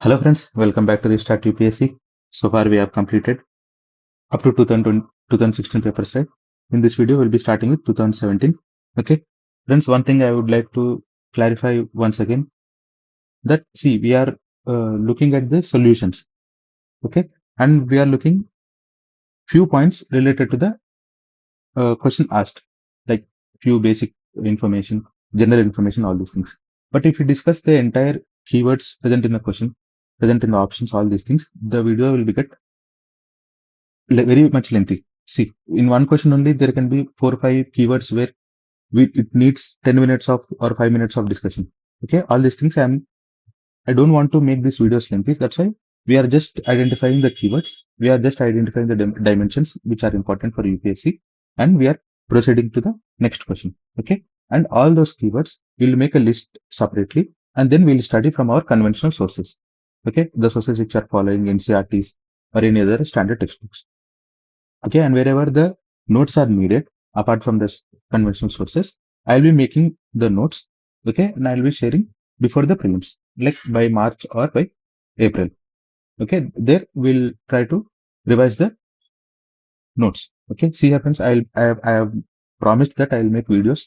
Hello friends, welcome back to the Start UPSC. So far we have completed up to 2016 papers, right? In this video, we'll be starting with 2017. Okay. Friends, one thing I would like to clarify once again that see, we are looking at the solutions. Okay. And we are looking few points related to the question asked, like few basic information, general information, all these things. But if we discuss the entire keywords present in the question, present in the options, all these things, the video will get very much lengthy. See, in one question only, there can be 4 or 5 keywords where it needs 10 minutes of or 5 minutes of discussion. Okay, all these things I don't want to make these videos lengthy. That's why we are just identifying the keywords. We are just identifying the dimensions which are important for UPSC, and we are proceeding to the next question. Okay, and all those keywords we'll make a list separately, and then we'll study from our conventional sources. Okay, the sources which are following NCERTs or any other standard textbooks. Okay, and wherever the notes are needed, apart from this conventional sources, I'll be making the notes. Okay, and I'll be sharing before the prelims, like by March or by April. Okay, there we'll try to revise the notes. Okay, see happens. I have promised that I'll make videos.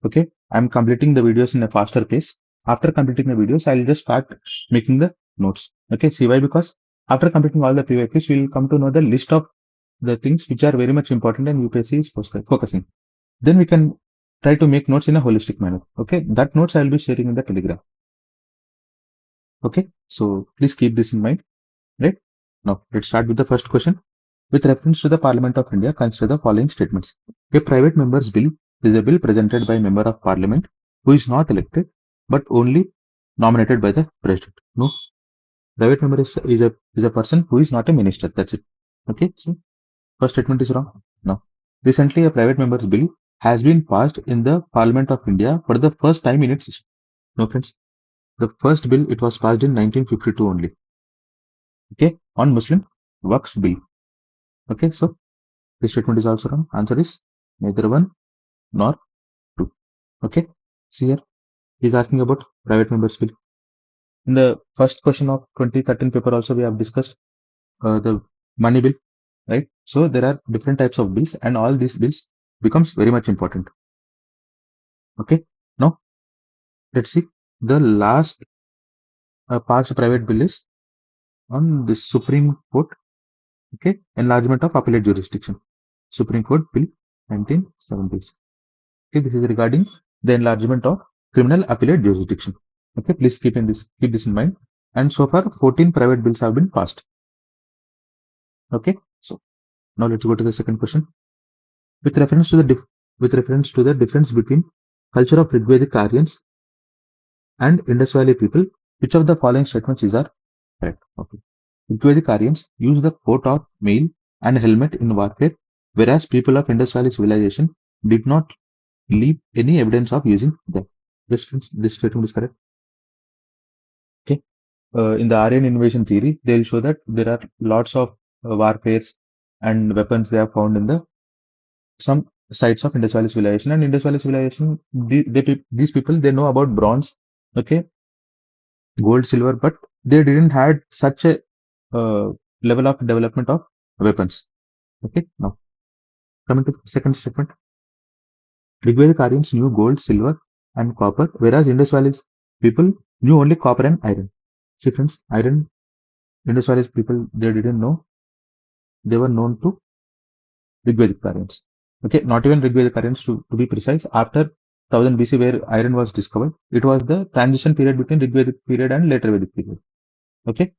Okay, I'm completing the videos in a faster pace. After completing the videos, I'll just start making the notes. Okay, see why? Because after completing all the PYQs, we'll come to know the list of the things which are very much important and UPSC is focusing. Then we can try to make notes in a holistic manner. Okay, that notes I'll be sharing in the Telegram. Okay, so please keep this in mind. Right, now let's start with the first question. With reference to the Parliament of India, consider the following statements. A private member's bill is a bill presented by a member of Parliament who is not elected but only nominated by the President. No, private member is a person who is not a minister. That's it. Okay, so first statement is wrong. Now, recently a private member's bill has been passed in the Parliament of India for the first time in its history. No, friends. The first bill, it was passed in 1952 only. Okay, on Muslim Waqf Bill. Okay, so this statement is also wrong. Answer is neither one nor two. Okay, see here, he's asking about private members bill. In the first question of 2013 paper also we have discussed the money bill, right? So there are different types of bills and all these bills becomes very much important. Okay, now let's see the last passed private bill is on the Supreme Court. Okay, enlargement of appellate jurisdiction. Supreme Court Bill 1970s. Okay, this is regarding the enlargement of criminal appellate jurisdiction. Okay, please keep this in mind. And so far, 14 private bills have been passed. Okay, so now let's go to the second question. With reference to the difference between culture of Rigvedic Aryans and Indus Valley people, which of the following statements is correct? Okay, Rigvedic Aryans use the coat of mail and helmet in warfare, whereas people of Indus Valley civilization did not leave any evidence of using them. This statement is correct. Okay. In the Aryan invasion theory, they will show that there are lots of warfares and weapons they have found in some sites of Indus Valley civilization. And Indus Valley civilization, these people, they know about bronze, okay, gold, silver, but they didn't had such a level of development of weapons. Okay, now coming to the second statement. Rigvedic Aryans knew gold, silver, and copper, whereas Indus Valley people knew only copper and iron. See friends, Indus Valley people, they didn't know. They were known to Rigvedic Aryans. Okay, not even Rigvedic Aryans to be precise. After 1000 BC, where iron was discovered, it was the transition period between Rigvedic period and later Vedic period. Okay,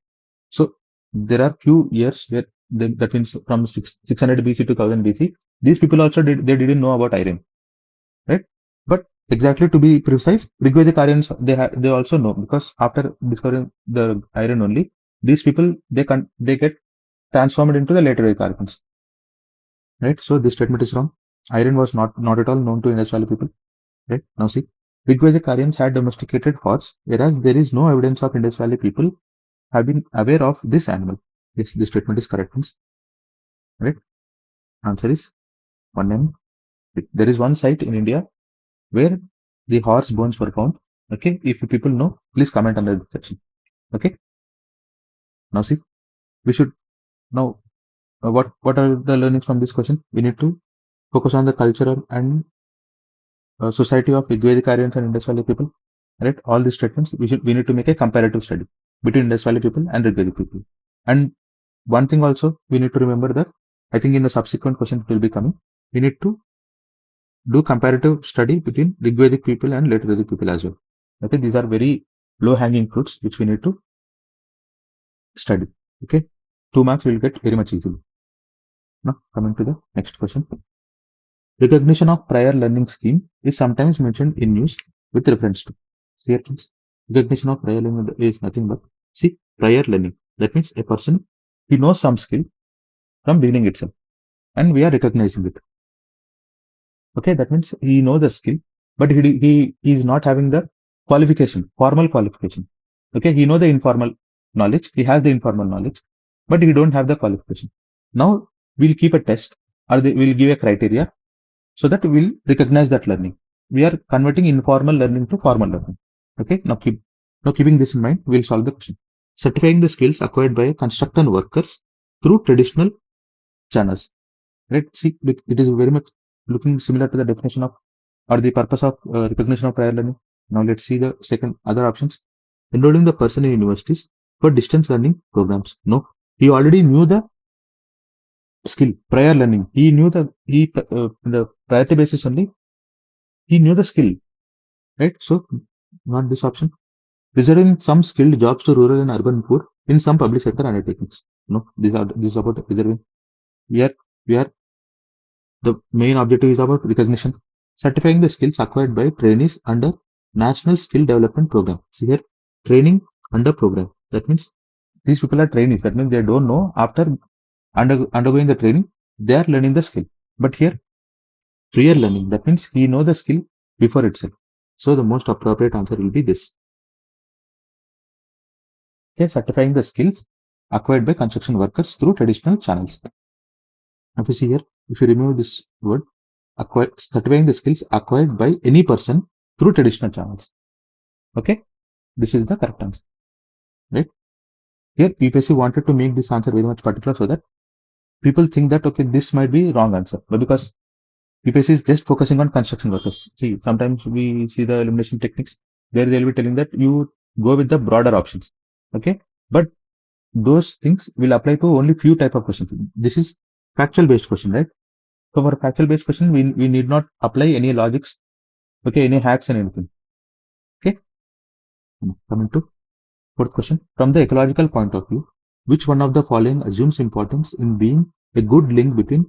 so there are few years where that means from 600 BC to 1000 BC, these people also didn't know about iron, right? But exactly to be precise, Rigvedic Aryans they also know, because after discovering the iron only, these people they get transformed into the later Vedic Aryans, right? So this statement is wrong. Iron was not at all known to Indus Valley people, right? Now see, Rigvedic Aryans had domesticated horse, whereas there is no evidence of Indus Valley people have been aware of this animal. Yes, this statement is correct, right? Answer is 1 and 3. There is one site in India where the horse bones were found. Okay, if you people know, please comment under the section. Okay, Now see, we should now what are the learnings from this question? We need to focus on the cultural and society of Rigvedic Aryans and Indus Valley people. Right? All these statements we need to make a comparative study between Indus Valley people and Rigvedic people. And one thing also we need to remember that I think in the subsequent question it will be coming. We need to do comparative study between Rigvedic people and later Vedic people as well. Okay, these are very low hanging fruits which we need to study. Okay, 2 marks will get very much easily. Now coming to the next question. Recognition of prior learning scheme is sometimes mentioned in news with reference to. See here, friends. Recognition of prior learning is nothing but see prior learning. That means a person he knows some skill from beginning itself, and we are recognizing it. Okay, that means he knows the skill, but he is not having the qualification, formal qualification. Okay, he know the informal knowledge, he has the informal knowledge, but he don't have the qualification. Now we'll keep a test or we'll give a criteria so that we'll recognize that learning. We are converting informal learning to formal learning. Okay, now keeping this in mind, we'll solve the question. Certifying the skills acquired by construction workers through traditional channels. Right? See, it is very much looking similar to the definition of or the purpose of recognition of prior learning. Now let's see the second other options. Enrolling the person in universities for distance learning programs. No, he already knew the skill prior learning. He knew the priority basis only. He knew the skill, right? So not this option. Reserving some skilled jobs to rural and urban poor in some public sector undertakings. No, this is about reserving. We are the main objective is about recognition. Certifying the skills acquired by trainees under National Skill Development Program. See here, training under program. That means these people are trainees. That means they don't know after undergoing the training, they are learning the skill. But here, prior learning. That means he know the skill before itself. So the most appropriate answer will be this. Okay, certifying the skills acquired by construction workers through traditional channels. If you see here, if you remove this word, certifying the skills acquired by any person through traditional channels. Okay, this is the correct answer. Right? Here, UPSC wanted to make this answer very much particular so that people think that okay, this might be wrong answer, but because UPSC is just focusing on construction workers. See, sometimes we see the elimination techniques where they'll be telling that you go with the broader options. Okay, but those things will apply to only few type of questions. This is factual based question, right? So for factual based question, we need not apply any logics, okay, any hacks and anything. Okay, coming to fourth question. From the ecological point of view, which one of the following assumes importance in being a good link between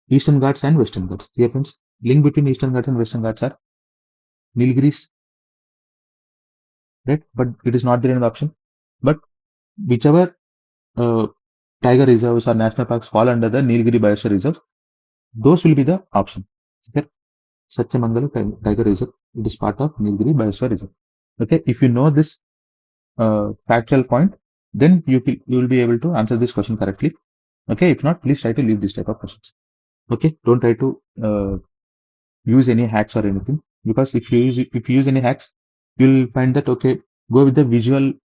Eastern Ghats and Western Ghats? Here, friends, link between Eastern Ghats and Western Ghats are Nilgiris, right? But it is not there in the option. But whichever tiger reserves or national parks fall under the Nilgiri Biosphere Reserve, those will be the option. Okay, Satchamangala Tiger Reserve, it is part of Nilgiri Biosphere Reserve. Okay, if you know this factual point, then you will be able to answer this question correctly. Okay, if not, please try to leave this type of questions. Okay, don't try to use any hacks or anything, because if you use any hacks, you'll find that okay, go with the visually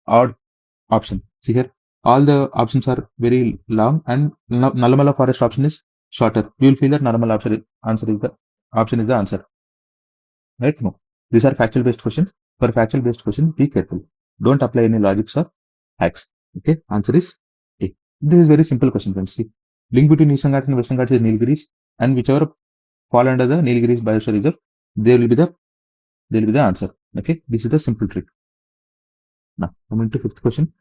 odd option. See here, all the options are very long, and Nallamala Forest option is shorter. You will feel that Nallamala answer is the answer. Right? No. These are factual based questions. For factual based question, be careful. Don't apply any logics or hacks. Okay? Answer is A. This is very simple question, friends. See, link between Eastern Ghats and Western Ghats is Nilgiris, and whichever fall under the Nilgiris Biosphere Reserve, they will be the answer. Okay? This is the simple trick. Now, coming to fifth question.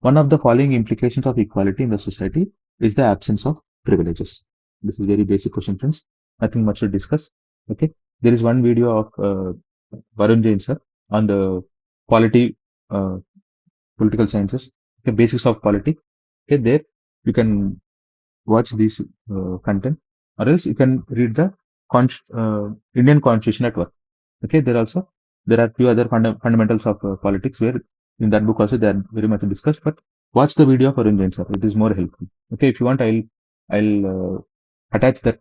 One of the following implications of equality in the society is the absence of privileges. This is very basic question, friends. Nothing much to discuss. Okay. There is one video of Varun Jain sir on the polity, political sciences, okay, basics of polity. Okay, there you can watch this content, or else you can read the Indian Constitution at work. Okay, there are few other fundamentals of politics where in that book also they are very much discussed. But watch the video for Arun sir; it is more helpful. Okay, if you want, I'll attach that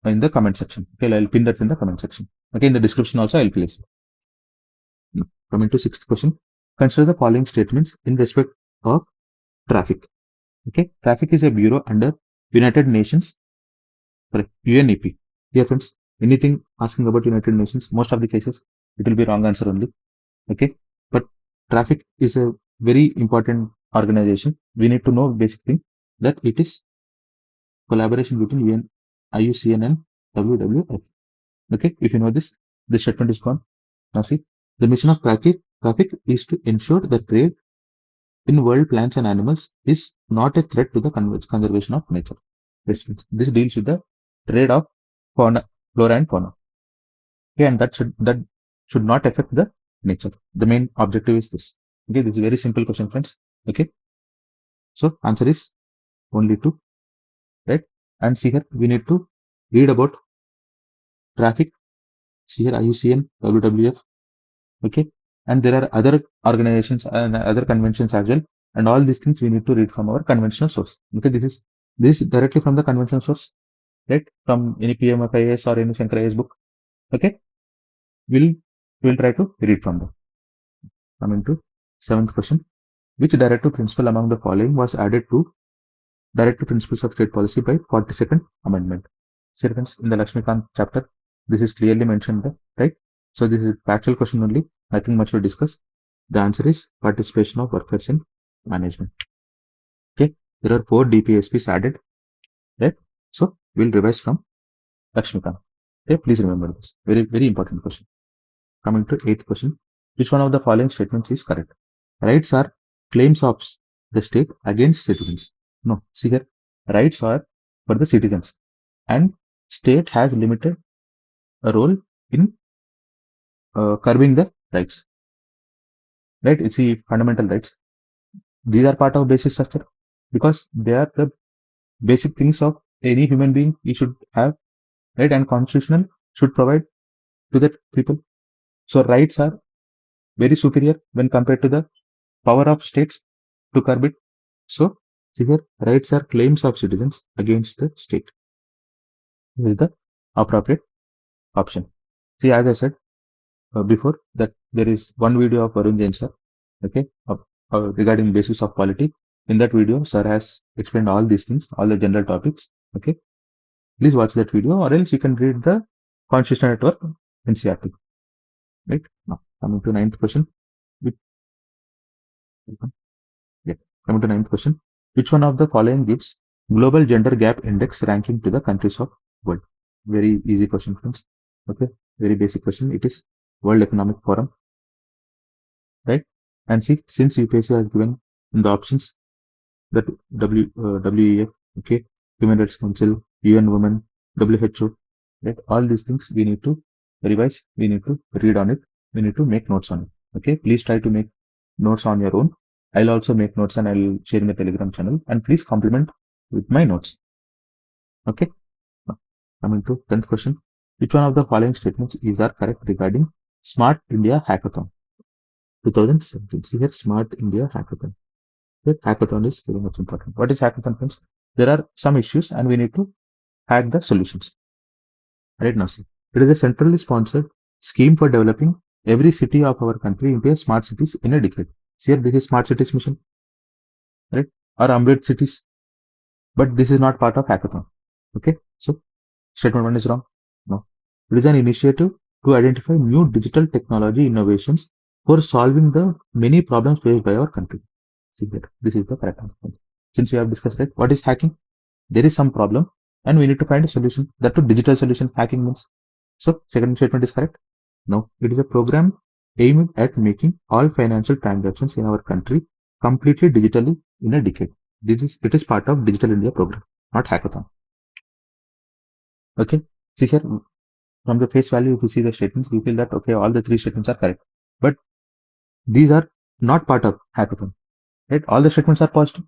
in the comment section. Okay, I'll pin that in the comment section. Okay, in the description also I'll place it. Coming to sixth question. Consider the following statements in respect of traffic. Okay, traffic is a bureau under United Nations, sorry, UNEP. Dear friends, anything asking about United Nations, most of the cases it will be wrong answer only. Okay, but traffic is a very important organization. We need to know basic thing that it is collaboration between UN, IUCN and WWF. Okay, if you know this, the statement is gone. Now see, the mission of traffic is to ensure that trade in world plants and animals is not a threat to the conservation of nature. This deals with the trade of fauna, flora and fauna. Okay, and that should not affect the nature. The main objective is this. Okay, this is a very simple question, friends. Okay, so answer is only two, right? And see here, we need to read about traffic. See here, IUCN, WWF. Okay, and there are other organizations and other conventions as well. And all these things we need to read from our conventional source. Okay, this is directly from the conventional source, right? From any PMFIS or any Shankar IAS book. Okay, we'll try to read from them. Coming to seventh question. Which directive principle among the following was added to Directive Principles of State Policy by 42nd Amendment? See, friends, in the Lakshmikant chapter, this is clearly mentioned there, right? So this is factual question only, nothing much to discuss. The answer is participation of workers in management. Okay, there are 4 DPSPs added, right? So we'll revise from Lakshmikant. Okay, please remember this. Very, very important question. Coming to 8th question. Which one of the following statements is correct? Rights are claims of the state against citizens. No, see here, rights are for the citizens, and state has limited a role in curbing the rights. Right? It's the fundamental rights. These are part of basic structure because they are the basic things of any human being he should have, right? And constitutional should provide to the people. So rights are very superior when compared to the power of states to curb it. So see here, rights are claims of citizens against the state. This is the appropriate option. See, as I said before, that there is one video of Varun Jain sir, okay, regarding basis of polity. In that video, sir has explained all these things, all the general topics. Okay, please watch that video, or else you can read the Constitutional Network NCRT. Right now, coming to ninth question. Yeah, coming to ninth question. Which one of the following gives global gender gap index ranking to the countries of world? Very easy question, friends. Okay, very basic question. It is World Economic Forum, right? And see, since UPSC has given in the options that WEF, okay, Human Rights Council, UN Women, WHO, right? All these things we need to revise, we need to read on it, we need to make notes on it. Okay, please try to make notes on your own. I'll also make notes and I'll share in the Telegram channel, and please compliment with my notes. Okay, now, coming to 10th question. Which one of the following statements is are correct regarding Smart India Hackathon 2017? See here, Smart India Hackathon. The hackathon is very much important. What is hackathon, friends? There are some issues and we need to hack the solutions. Right now, see, it is a centrally sponsored scheme for developing every city of our country into a smart cities in a decade. See here, this is smart cities mission, right? Or Amrit cities, but this is not part of hackathon. Okay, so statement 1 is wrong. No, it is an initiative to identify new digital technology innovations for solving the many problems faced by our country. See here, this is the correct answer. Since we have discussed it, what is hacking? There is some problem and we need to find a solution. That to digital solution hacking means. So second statement is correct. No, it is a program aimed at making all financial transactions in our country completely digitally in a decade. It is part of Digital India program, not hackathon. Okay, see here, from the face value, if you see the statements, we feel that okay, all the 3 statements are correct, but these are not part of hackathon, right? All the statements are positive,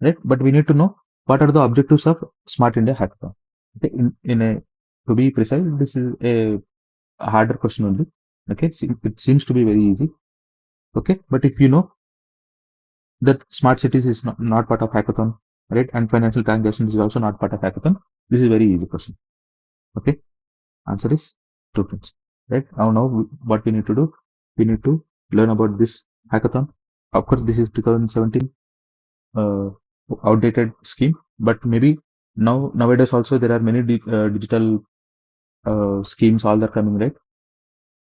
right? But we need to know what are the objectives of Smart India Hackathon. Okay, to be precise, this is a harder question only. Okay, it seems to be very easy. Okay, but if you know that smart cities is not part of hackathon, right, and financial transactions is also not part of hackathon, this is very easy question. Okay, answer is 2, friends. Right now, what we need to do, we need to learn about this hackathon. Of course, this is 2017 outdated scheme, but maybe nowadays also there are many digital schemes all are coming, right?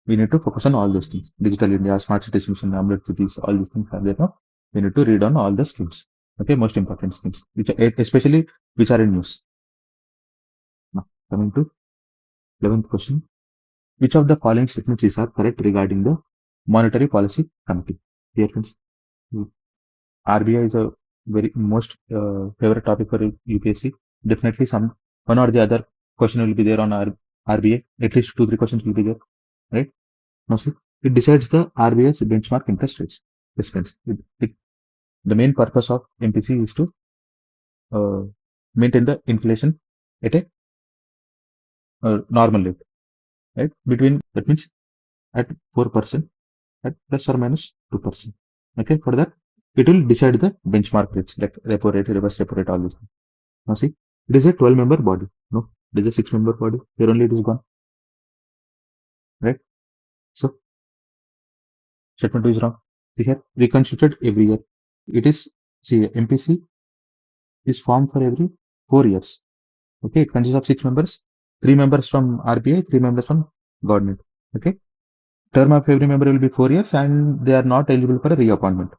We need to focus on all those things. Digital India, Smart Cities Mission, AMLET Cities, all these things are there now. We need to read on all the schemes. Okay, most important schemes, which are, especially which are in news. Now, coming to 11th question. Which of the following statements are correct regarding the Monetary Policy Committee? Dear friends, RBI is a very most favorite topic for UPSC. Definitely one or the other question will be there on RBI. At least 2-3 questions will be there, right? Now see, it decides the RBI's benchmark interest rates. Yes, friends. The main purpose of MPC is to maintain the inflation at a normal rate, right? That means at 4%, at plus or minus 2%. Okay, for that, it will decide the benchmark rates like repo rate, reverse repo rate, all these things. Now see, it is a 12-member body. No, it is a 6-member body. Here only it is gone, right? So, statement 2 is wrong. See here, reconstituted every year. It is, see, MPC is formed for every 4 years. Okay, it consists of 6 members, 3 members from RBI, 3 members from government. Okay, term of every member will be 4 years and they are not eligible for a reappointment.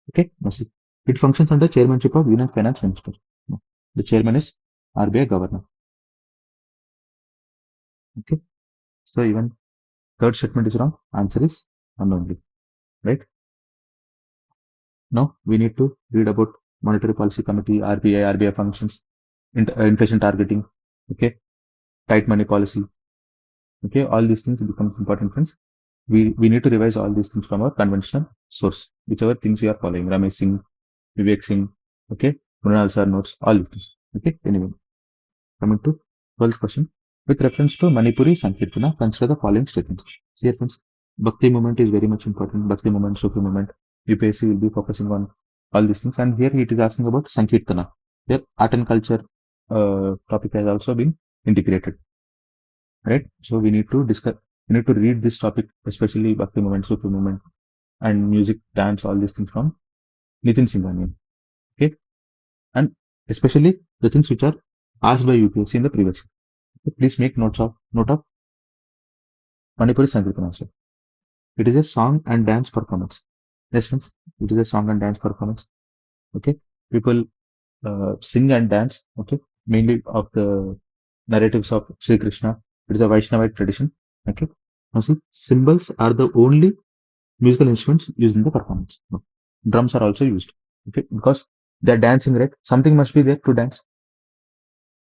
Okay, now see, it functions under chairmanship of Union Finance Minister. No. The chairman is RBI governor. Okay, so even third statement is wrong. Answer is unknown, right? Now we need to read about Monetary Policy Committee, RBI functions, inflation targeting, okay, tight money policy, okay, all these things become important, friends. We need to revise all these things from our conventional source, whichever things we are following, Ramesh Singh, Vivek Singh, okay, Mrinal sir notes, all these things, okay. Anyway, coming to 12th question. With reference to Manipuri Sankirtana, consider the following statements. See here, friends, Bhakti movement is very much important. Bhakti movement, Sufi movement, UPSC will be focusing on all these things. And here it is asking about Sankirtana. Here, art and culture topic has also been integrated, right? So we need to discuss, we need to read this topic, especially Bhakti movement, Sufi movement, and music, dance, all these things from Nitin Singhania. Okay, and especially the things which are asked by UPSC in the previous year. Okay? Please make note of Manipuri Sankirtana also. It is a song and dance performance. Yes, friends, it is a song and dance performance. Okay, people sing and dance. Okay, mainly of the narratives of Sri Krishna. It is a Vaishnavite tradition. Okay, now see, cymbals are the only musical instruments used in the performance. No. Drums are also used. Okay, because they are dancing, right? Something must be there to dance,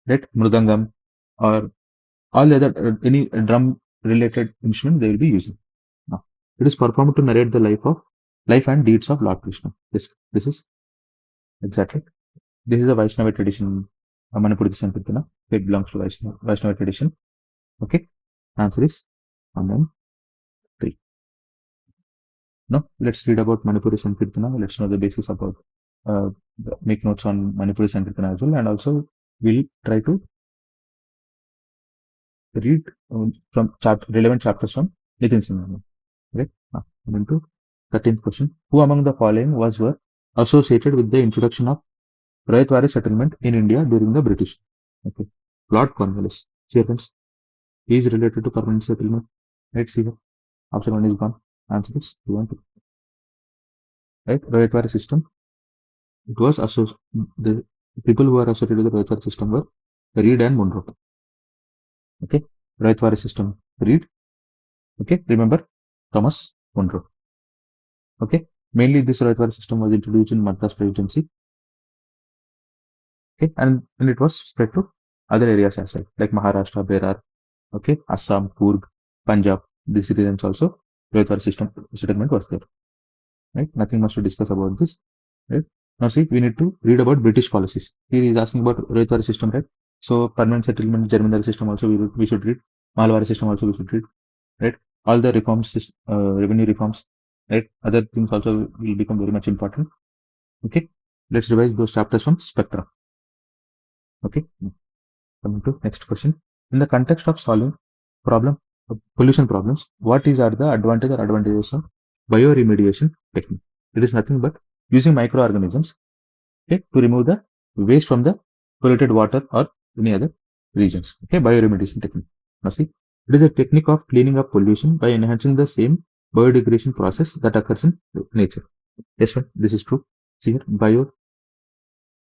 right? Mridangam or all the other any drum related instrument they will be using. Now, it is performed to narrate the life and deeds of Lord Krishna. This is exactly. This is a Vaishnava tradition. Manipuri Sankirtana. It belongs to Vaishnava tradition. Okay. Answer is 1 and 3. Now let's read about Manipuri Sankirtana. Let's know the basics about make notes on Manipuri Sankirtana as well, and also we'll try to read from relevant chapters from Nitin Singhania. Right? Coming to 13th question. Who among the following were associated with the introduction of Rayatwari settlement in India during the British? Okay. Lord Cornwallis. See here, friends. He is related to permanent settlement. Let's see here. Option 1 is gone. Answer is 2 and 2. Right? Rayatwari system. It was the people who are associated with the Rayatwari system were Reed and Monroe. Okay. Rayatwari system. Reed. Okay. Remember Thomas Monroe. Okay. Mainly this Rayatwari system was introduced in Madras Presidency. Okay. And it was spread to other areas as well, like Maharashtra, Berar, okay, Assam, Coorg, Punjab. These regions also Rayatwari system settlement was there. Right? Nothing much to discuss about this. Right? Now see, we need to read about British policies. Here he is asking about Rayatwari system, right? So permanent settlement, Jamindari system also we should read. Malwari system also we should read. Right? All the reforms, revenue reforms, right? Other things also will become very much important. Okay. Let's revise those chapters from Spectra. Okay. Coming to next question. In the context of solving pollution problems, what are the advantages of bioremediation technique. It is nothing but using microorganisms, okay, to remove the waste from the polluted water or any other regions. Okay, bioremediation technique. Now see, it is a technique of cleaning up pollution by enhancing the same biodegradation process that occurs in nature. Yes, sir, this is true. See here,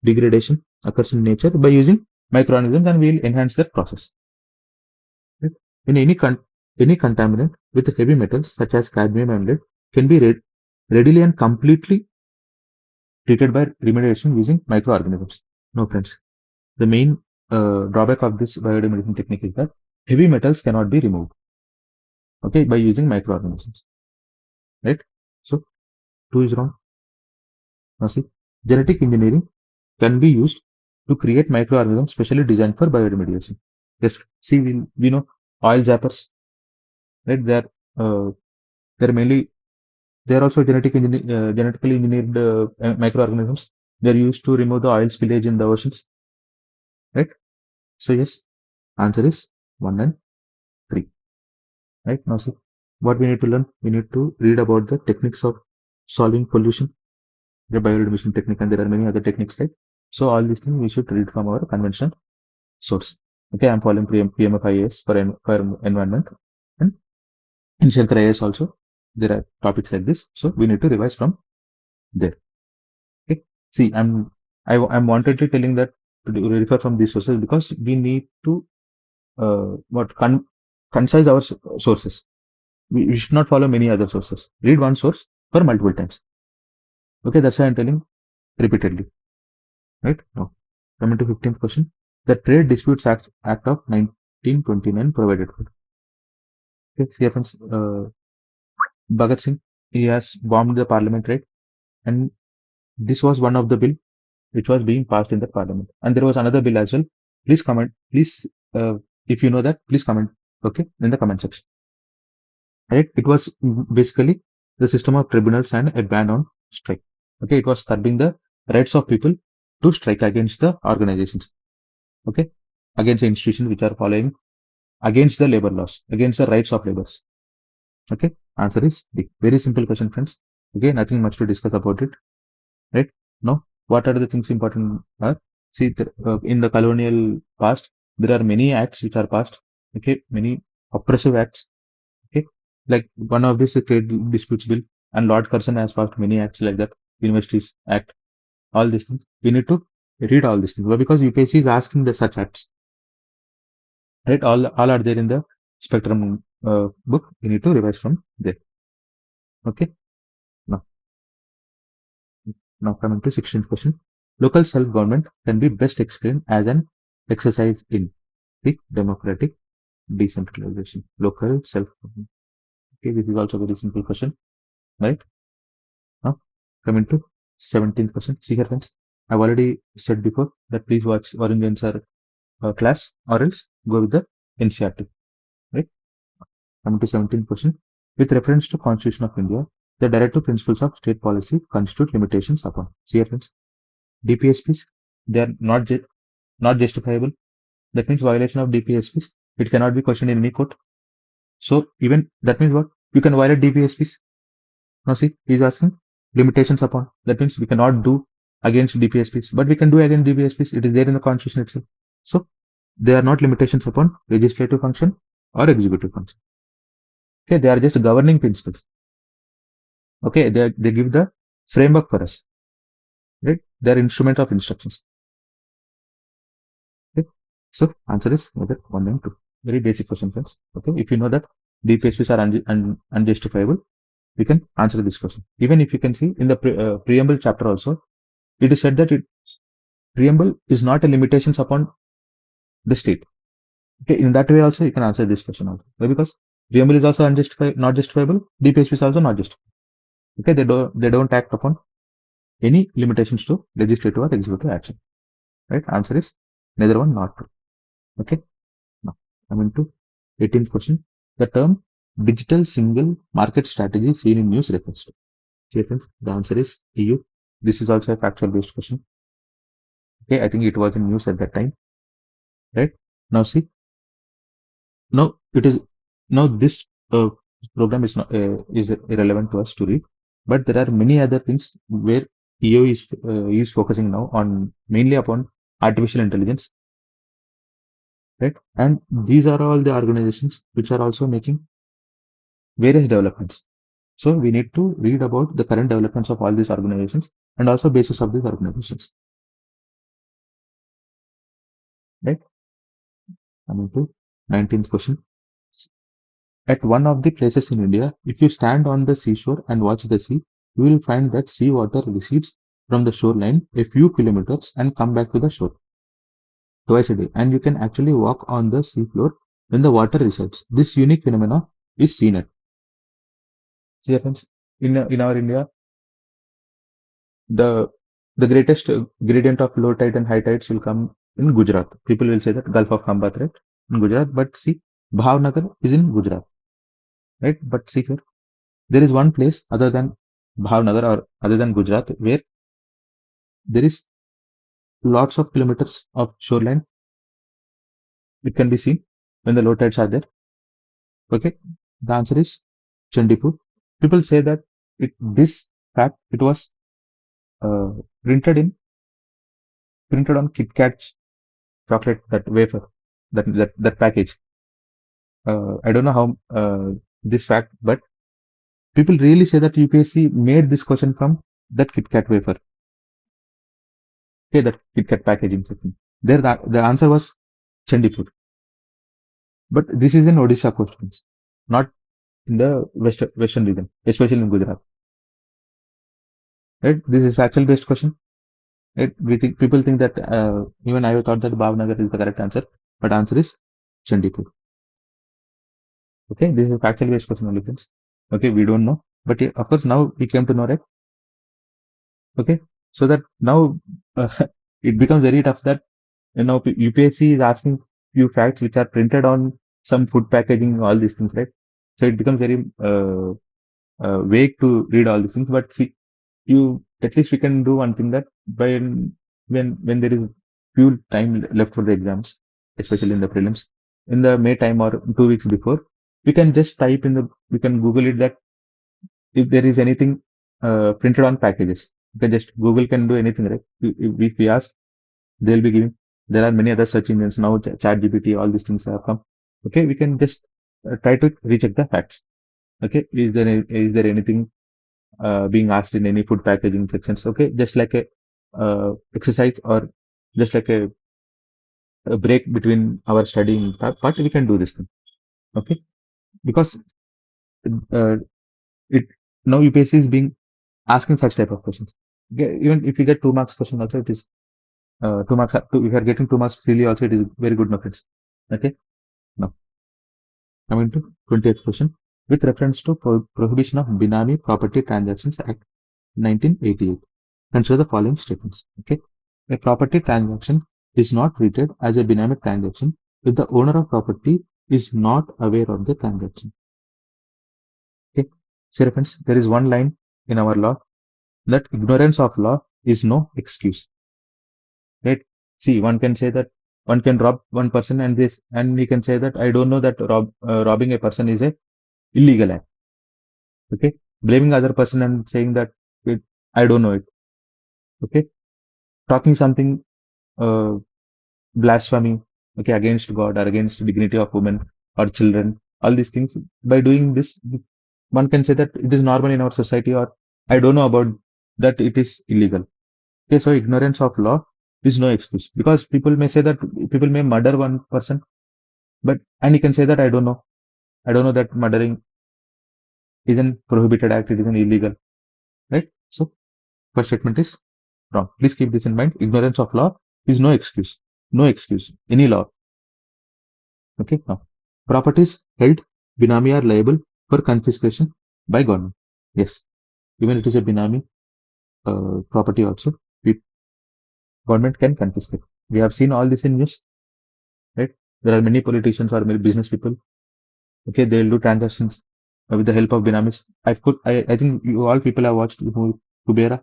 biodegradation occurs in nature by using microorganisms, and we will enhance that process. Right? In any contaminant with heavy metals such as cadmium and lead can be readily and completely treated by remediation using microorganisms. No, friends. The main drawback of this bioremediation technique is that heavy metals cannot be removed, okay, by using microorganisms. Right? So, 2 is wrong. Now see, genetic engineering can be used to create microorganisms specially designed for bioremediation. Yes, see, we know oil zappers, right? They're mainly, they're also genetically engineered microorganisms. They're used to remove the oil spillage in the oceans, right? So yes, answer is 1 and 3. Right? Now see, what we need to learn, we need to read about the techniques of solving pollution, the bioremediation technique, and there are many other techniques, right? So all these things we should read from our conventional source. Okay, I'm following PMF IAS for environment, and in Shankar IAS also there are topics like this. So we need to revise from there. Okay. See, I'm wantedly telling that to refer from these sources because we need to concise our sources. We should not follow many other sources. Read one source for multiple times. Okay, that's why I'm telling repeatedly. Right? Now, coming to 15th question. The Trade Disputes Act of 1929 provided for. Okay, see, friends, Bhagat Singh, he has bombed the parliament, right? And this was one of the bill which was being passed in the parliament. And there was another bill as well. Please comment. Please, if you know that, please comment. Okay, in the comment section. Right? It was basically the system of tribunals and a ban on strike. Okay, it was curbing the rights of people to strike against the organizations. Okay, against the institutions which are following against the labor laws, against the rights of laborers. Okay, answer is D. Very simple question, friends. Okay, nothing much to discuss about it. Right? Now, what are the things important are? See, in the colonial past, there are many acts which are passed. Okay, many oppressive acts. Okay, like one of this trade disputes bill, and Lord Curzon has passed many acts like that. Universities Act, all these things. We need to read all these things because UPSC is asking the such acts. Right? All are there in the spectrum book. We need to revise from there. Okay. Now coming to 16th question. Local self-government can be best explained as an exercise in the democratic decentralization. Local self-government. Okay, this is also a very simple question, right? Now coming to 17th question. See here, friends. I've already said before that please watch Orange Answer class or else go with the NCRT, right? Coming to 17th question. With reference to Constitution of India, the directive principles of state policy constitute limitations upon. See here, friends. DPSPs, they are not justifiable. That means violation of DPSPs. It cannot be questioned in any court. So even that means what? You can violate DPSPs. Now see, he is asking limitations upon. That means we cannot do against DPSPs, but we can do against DPSPs. It is there in the constitution itself. So they are not limitations upon legislative function or executive function. Okay, they are just governing principles. Okay, they give the framework for us. Right? They are instrument of instructions. Okay. So answer is either 1 and 2. Very basic question, friends. Okay. If you know that DPSPs are unjustifiable, we can answer this question. Even if you can see in the preamble chapter also, it is said that preamble is not a limitations upon the state. Okay. In that way also, you can answer this question also. Why? Because preamble is also not justifiable. DPSP is also not justifiable. Okay. They don't act upon any limitations to legislative or executive action. Right? Answer is neither one nor two. Okay. Now, coming to 18th question. The term digital single market strategy seen in news refers to. See, friends, the answer is EU. This is also a factual based question. Okay, I think it was in news at that time. Right? Now see. Now it is now this program is not is irrelevant to us to read, but there are many other things where EO is focusing now on mainly upon artificial intelligence, right? And these are all the organizations which are also making various developments. So we need to read about the current developments of all these organizations and also basis of these organizations, right? Coming to 19th question. At one of the places in India, if you stand on the seashore and watch the sea, you will find that sea water recedes from the shoreline a few kilometers and come back to the shore twice a day. And you can actually walk on the sea floor when the water recedes. This unique phenomena is seen at. See, friends, in our India, the the greatest gradient of low tide and high tides will come in Gujarat. People will say that Gulf of Khambat, right? In Gujarat, but see, Bhavnagar is in Gujarat, right? But see here, there is one place other than Bhavnagar or other than Gujarat where there is lots of kilometers of shoreline. It can be seen when the low tides are there. Okay, the answer is Chandipur. People say that this fact it was uh, printed in printed on Kit Kat chocolate, that wafer, that package. I don't know how this fact, but people really say that UPSC made this question from that Kit Kat wafer. Okay, that Kit Kat packaging section. There, the answer was Chandipur. But this is in Odisha questions, not in the western region, especially in Gujarat. Right? This is factual based question. Right? People think that even I thought that Bhavnagar is the correct answer, but answer is Chandipur. Okay, this is a factual based question only, friends. Okay, we don't know, but yeah, of course now we came to know, right? Okay, so that now it becomes very tough that UPSC is asking few facts which are printed on some food packaging, all these things, right? So it becomes very vague to read all these things. But see, you at least we can do one thing, that when there is few time left for the exams, especially in the prelims, in the May time or 2 weeks before, we can just type in the we can Google it, that if there is anything printed on packages, you can just Google can do anything, right? If we ask, they'll be giving. There are many other search engines now, Chat GPT, all these things have come. Okay, we can just try to recheck the facts. Okay, is there anything being asked in any food packaging sections? Okay, just like a exercise or just like a break between our studying part, we can do this thing. Okay, because uh, it now UPSC is being asking such type of questions. Okay, even if you get 2 marks question also, it is 2 marks. If you are getting 2 marks freely also, it is very good, no friends. Okay, now coming to 20th question. With reference to Prohibition of Benami Property Transactions Act 1988, consider the following statements. Okay, a property transaction is not treated as a benami transaction if the owner of property is not aware of the transaction. Okay, so friends, there is one line in our law that ignorance of law is no excuse. Right? See, one can say that one can rob one person, and he can say that I don't know that robbing a person is a illegal act. Okay, blaming other person and saying that I don't know it. Okay, talking something uh, blasphemy, okay, against God or against the dignity of women or children, all these things. By doing this, one can say that it is normal in our society, or I don't know about that it is illegal. Okay, so ignorance of law is no excuse, because people may say that people may murder one person, but and he can say that I don't know that murdering is an prohibited act, it is an illegal, right? So first statement is wrong. Please keep this in mind. Ignorance of law is no excuse. No excuse. Any law. Okay. Now, properties held Binami are liable for confiscation by government. Yes. Even it is a Binami property also, government can confiscate. We have seen all this in news, right? There are many politicians or many business people. Okay, they will do transactions with the help of Binamis. I think you all people have watched the movie Kubera,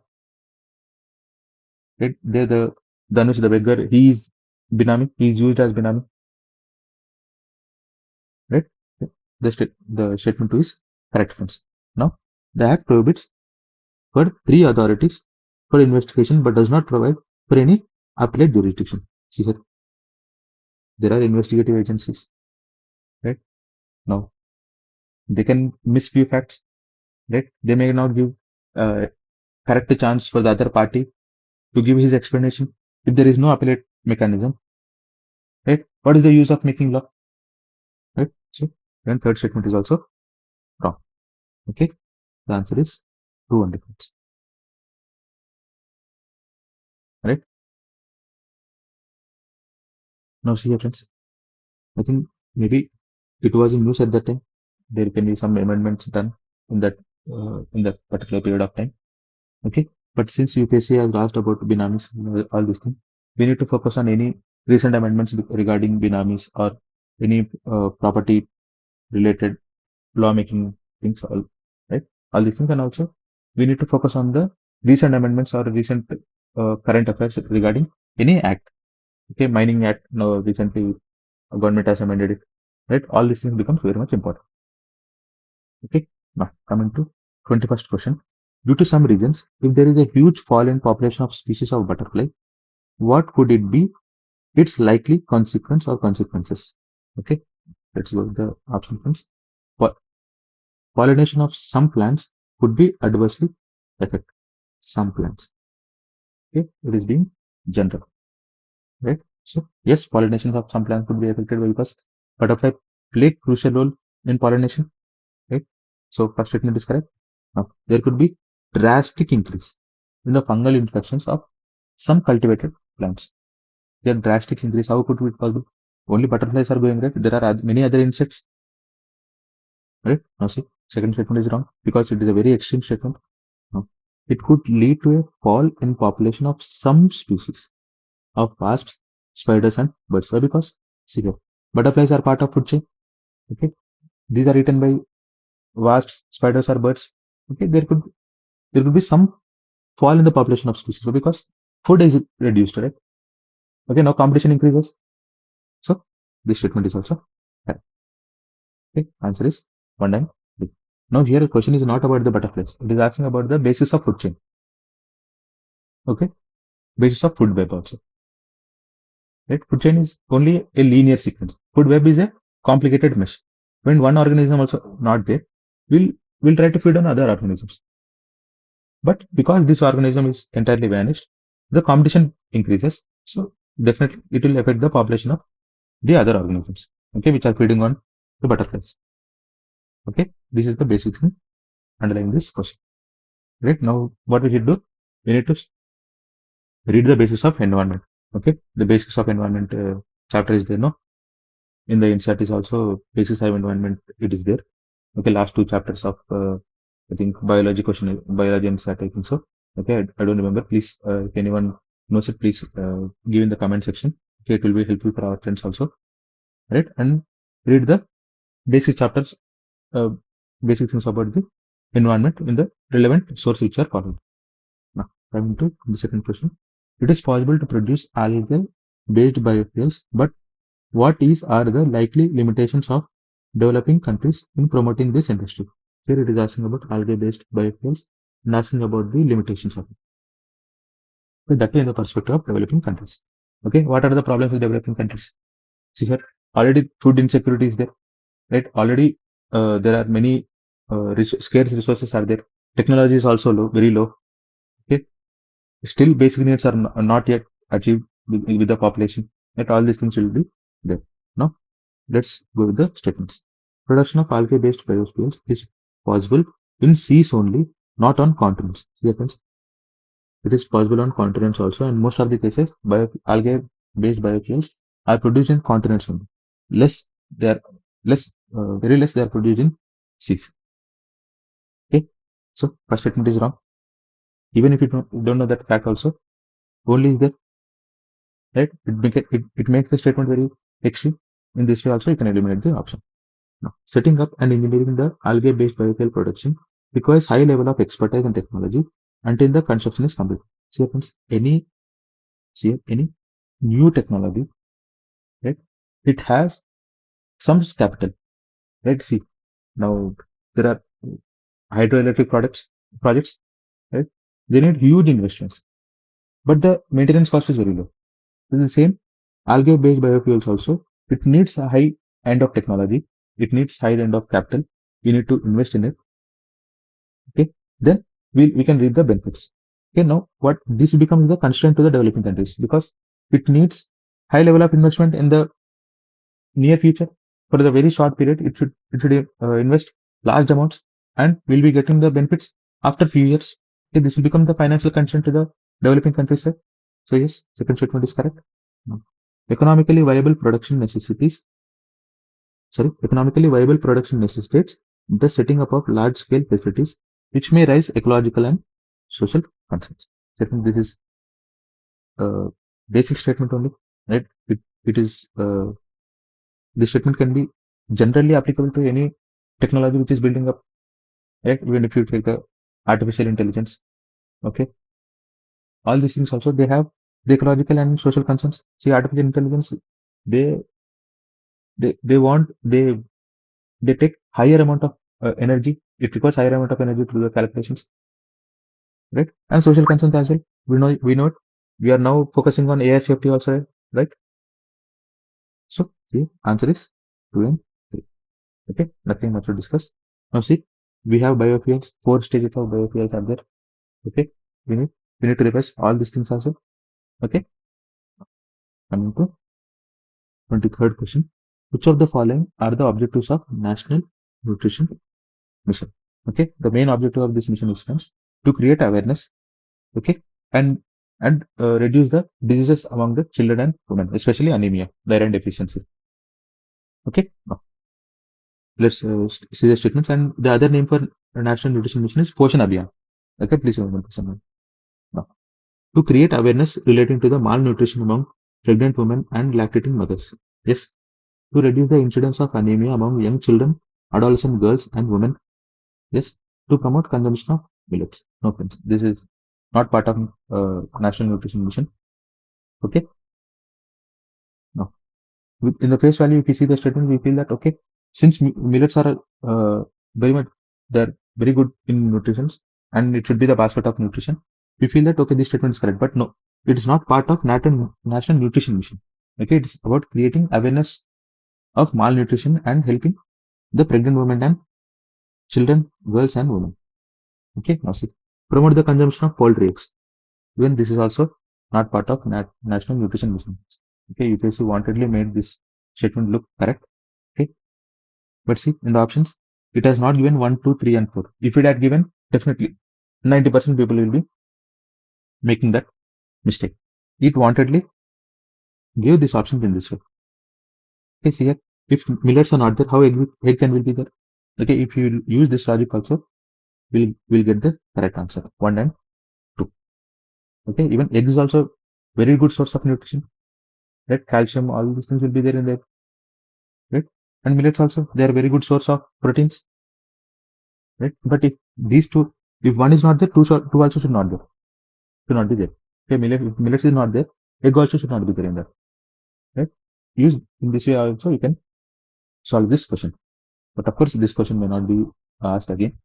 right? There the Dhanush the beggar, he is Binami. He is used as Binami, right? The statement two is Correct, friends. Now, the Act prohibits for three authorities for investigation but does not provide for any appellate jurisdiction. See here, there are investigative agencies, right? Now, they can miss few facts, right? They may not give uh, correct chance for the other party to give his explanation if there is no appellate mechanism, right? What is the use of making law, right? So, then third statement is also wrong. Okay, the answer is true and difference, right? Now, see here, friends. I think maybe it was in news at that time. There can be some amendments done in that particular period of time. Okay, but since UPSC has asked about binamis, all these things, we need to focus on any recent amendments regarding binamis or any property related lawmaking things, all right, all these things, and also we need to focus on the recent amendments or recent current affairs regarding any act. Okay, mining act now recently government has amended it, right? All these things becomes very much important. Okay, now coming to 21st question. Due to some reasons, if there is a huge fall in population of species of butterfly, what could it be its likely consequence or consequences? Okay, let's go with the options. Po- Pollination of some plants could be adversely affected. Some plants. Okay, it is being general, right? So yes, pollination of some plants could be affected because butterfly play crucial role in pollination, right? So first statement is correct. Now, there could be drastic increase in the fungal infections of some cultivated plants. Their drastic increase, how could it be possible? Only butterflies are going right. There are many other insects, right? Now see, second statement is wrong because it is a very extreme statement. Now, it could lead to a fall in population of some species of wasps, spiders, and birds. Why? Because see here, butterflies are part of food chain. Okay, these are eaten by wasps, spiders, or birds. Okay, there could be some fall in the population of species because food is reduced, right? Okay, now competition increases. So this statement is also correct. Okay, answer is 1 and B. Now here the question is not about the butterflies. It is asking about the basis of food chain. Okay, basis of food web also. Right, food chain is only a linear sequence. Food web is a complicated mesh. When one organism also not there, we'll we'll try to feed on other organisms. But because this organism is entirely vanished, the competition increases. So definitely it will affect the population of the other organisms, okay, which are feeding on the butterflies. Okay, this is the basic thing underlying this question. Right, now what we should do, we need to read the basis of environment. Okay, the basics of environment chapter is there, no? In the insert is also basis of environment, it is there. Okay, last two chapters of I think biology question, biology and stat, I think so. Okay, I don't remember. Please, if anyone knows it, please give in the comment section. Okay, it will be helpful for our friends also, right? And read the basic chapters, uh, basic things about the environment in the relevant source which are followed. Now, coming to the second question. It is possible to produce algal-based biofuels, but what are the likely limitations of developing countries in promoting this industry? Here it is asking about algae-based biofuels and asking about the limitations of it. So that in the perspective of developing countries. Okay, what are the problems with developing countries? See here, already food insecurity is there, right? Already there are many scarce resources are there. Technology is also low, very low. Okay, still basic needs are not yet achieved with the population. Right, all these things will be there. Now, let's go with the statements. Production of algae-based biofuels is possible in seas only, not on continents. See, friends, it is possible on continents also, and most of the cases, algae-based biofuels are produced in continents only. Less, they are very less they are produced in seas. Okay, so first statement is wrong. Even if you don't know that fact also, only is there, right? It makes the statement very extreme. In this way also, you can eliminate the option. Now, setting up and engineering the algae-based biofuel production requires high level of expertise and technology until the construction is complete. See, friends, any new technology, right? It has some capital, right? See, now there are hydroelectric projects, right? They need huge investments, but the maintenance cost is very low. It's the same algae-based biofuels also. It needs a high end of technology. It needs high end of capital. We need to invest in it. Okay, then we can reap the benefits. Okay, now what this becomes the constraint to the developing countries because it needs high level of investment in the near future. For the very short period, it should invest large amounts and we'll be getting the benefits after few years. Okay, this will become the financial constraint to the developing countries, sir. So yes, second statement is correct. No. Economically viable production necessities. Sorry, economically viable production necessitates the setting up of large scale facilities which may raise ecological and social concerns. So I think this is a basic statement only, right? It is this statement can be generally applicable to any technology which is building up, right? Even if you take the artificial intelligence, okay, all these things also they have the ecological and social concerns. See, artificial intelligence, they they want they take higher amount of energy. It requires higher amount of energy to do the calculations, right? And social concerns as well. We know it. We are now focusing on AI safety also, right? So the answer is 2 and 3. Okay, nothing much to discuss. Now see, we have biofuels. 4 stages of biofuels are there. Okay, we need we need to revise all these things also. Okay, coming to 23rd question. Which of the following are the objectives of National Nutrition Mission? Okay, the main objective of this mission is friends, to create awareness. Okay, and reduce the diseases among the children and women, especially anemia, the iron deficiency. Okay, now let's see the statements. And the other name for National Nutrition Mission is Poshan Abhiyan. Okay, please remember this one. Now, to create awareness relating to the malnutrition among pregnant women and lactating mothers. Yes, to reduce the incidence of anemia among young children, adolescent girls, and women. Yes, to promote consumption of millets. No friends, this is not part of National Nutrition Mission. Okay, no. In the face value, if you see the statement, we feel that okay, since millets are very much they're very good in nutrition and it should be the basket of nutrition. We feel that okay, this statement is correct, but no, it is not part of National Nutrition Mission. Okay, it's about creating awareness of malnutrition and helping the pregnant women and children, girls and women. Okay, now see, promote the consumption of poultry eggs. Even this is also not part of National Nutrition Mission. Okay, UPSC wantedly made this statement look correct. Okay, but see in the options, it has not given 1, 2, 3, and 4. If it had given, definitely 90% people will be making that mistake. It wantedly gave this option in this way. Okay, see here, if millets are not there, how egg can will be there? Okay, if you use this logic also, we'll get the correct answer 1 and 2. Okay, even egg is also very good source of nutrition, right? Calcium, all these things will be there in there, right? And millets also, they are very good source of proteins, right? But if these two, if one is not there, two also should not be there. Okay, if millets is not there, egg also should not be there in that, right? Use in this way also you can solve this question. But of course, this question may not be asked again,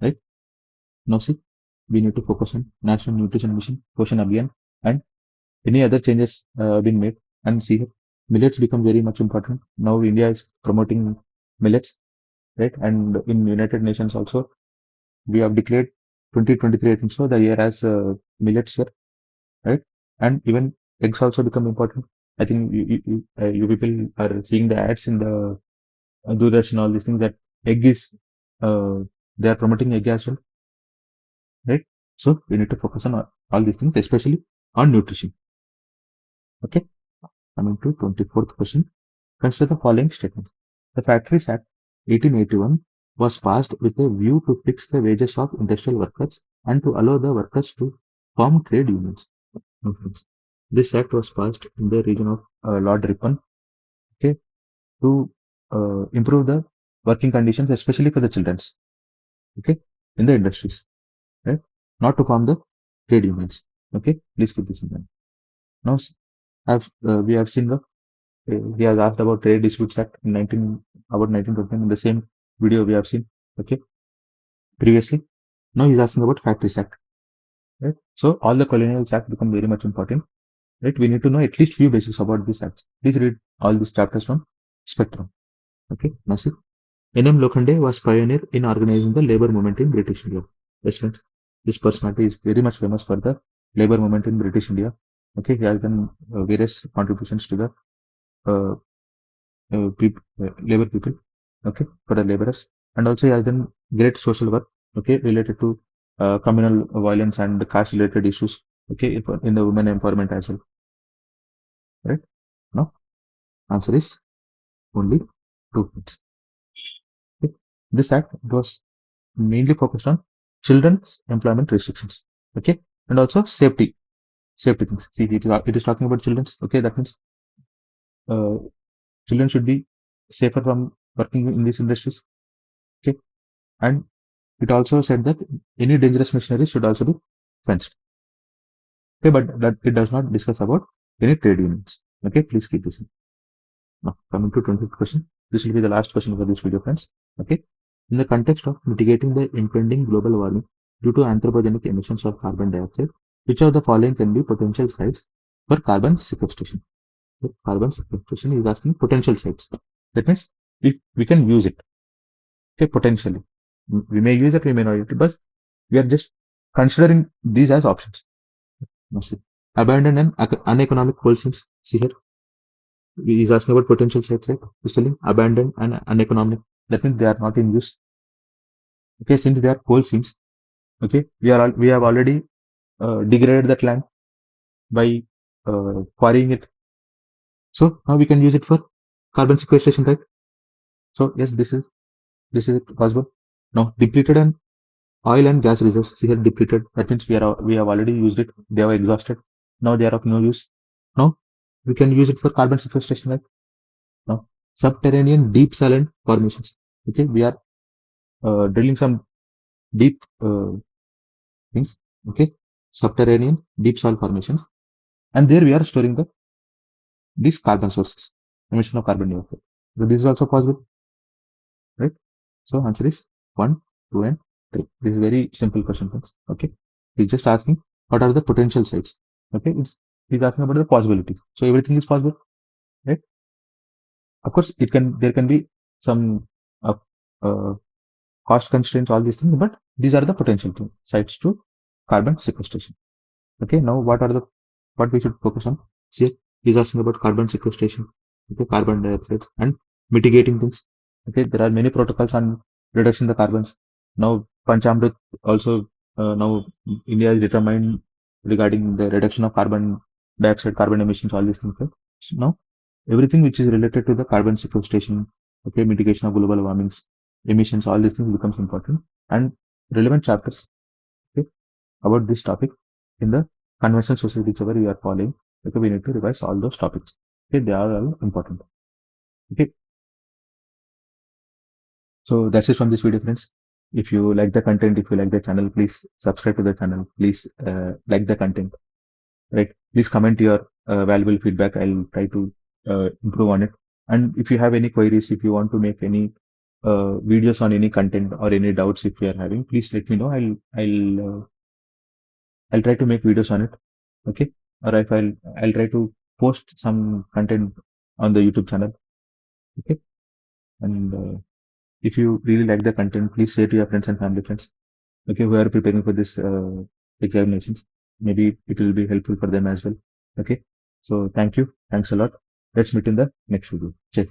right? Now see, we need to focus on National Nutrition Mission, Poshan Abhiyan, and any other changes been made. And see here, millets become very much important. Now India is promoting millets, right? And in United Nations also, we have declared 2023, I think so, the year as millets year, right? And even eggs also become important. I think you people are seeing the ads in the Doordarshan and all these things that egg is, they are promoting egg as well, right? So we need to focus on all these things, especially on nutrition. Okay, coming to 24th question. Consider the following statement. The Factories Act 1881 was passed with a view to fix the wages of industrial workers and to allow the workers to form trade unions. This act was passed in the region of Lord Ripon, okay, to improve the working conditions, especially for the childrens, okay, in the industries, right? Not to form the trade unions. Okay, please keep this in mind. Now, we have seen the he has asked about Trade Disputes Act in 19 about 1929 in the same video we have seen. Okay, previously. Now he's asking about Factories Act, right? So all the colonial acts become very much important, right? We need to know at least few basics about these acts. Please read all these chapters from Spectrum. Okay, now see. N.M. Lokhande was pioneer in organizing the labor movement in British India. Yes, friends. This personality is very much famous for the labor movement in British India. Okay, he has done various contributions to the uh, labor people. Okay, for the laborers, and also he has done great social work. Okay, related to communal violence and caste-related issues. Okay, in the women empowerment as well. Right? Now, answer is only 2 points. Okay. This act was mainly focused on children's employment restrictions. Okay, and also safety things. See, it is talking about children's. Okay, that means uh, children should be safer from working in these industries. Okay, and it also said that any dangerous machinery should also be fenced. Okay, but that it does not discuss about any trade unions. Okay, please keep this in. Now, coming to 20th question. This will be the last question for this video, friends. Okay. In the context of mitigating the impending global warming due to anthropogenic emissions of carbon dioxide, which of the following can be potential sites for carbon sequestration? The carbon sequestration is asking potential sites. That means if we can use it, okay, potentially. We may use it, we may not use it, but we are just considering these as options. Now see, abandoned and uneconomic coal seams. See here, he is asking about potential sites, right? He's telling abandoned and uneconomic. That means they are not in use. Okay, since they are coal seams, okay, we have already degraded that land by quarrying it. So now we can use it for carbon sequestration, right? So yes, this is possible. Now depleted and oil and gas reserves. See here, depleted. That means we have already used it. They are exhausted. Now they are of no use. Now we can use it for carbon sequestration, right? Now subterranean deep saline formations. Okay, we are drilling some deep things. Okay, subterranean deep soil formations, and there we are storing these carbon sources, emission of carbon dioxide. So this is also possible, right? So answer is 1, 2, and 3. This is very simple question, friends. Okay, he's just asking what are the potential sites. Okay, he's asking about the possibilities. So everything is possible, right? Of course, there can be some uh, uh, cost constraints, all these things, but these are the potential sites to carbon sequestration. Okay, now what we should focus on? See, he's asking about carbon sequestration, okay, carbon dioxide and mitigating things. Okay, there are many protocols on reduction the carbons. Now Panchamrit also now India is determined regarding the reduction of carbon dioxide, carbon emissions, all these things. Right? So now everything which is related to the carbon sequestration, okay, mitigation of global warmings, emissions, all these things becomes important and relevant chapters. Okay, about this topic in the conventional society whichever we are following. Okay, we need to revise all those topics. Okay, they are all important. Okay, so that's it from this video, friends. If you like the content, if you like the channel, please subscribe to the channel. Please like the content, right? Please comment your valuable feedback. I'll try to improve on it. And if you have any queries, if you want to make any videos on any content or any doubts if you are having, please let me know. I'll try to make videos on it. Okay, or if I'll try to post some content on the YouTube channel. Okay, and if you really like the content, please share to your friends and family friends. Okay, who are preparing for this examinations. Maybe it will be helpful for them as well. Okay, so thank you, thanks a lot. Let's meet in the next video. Check.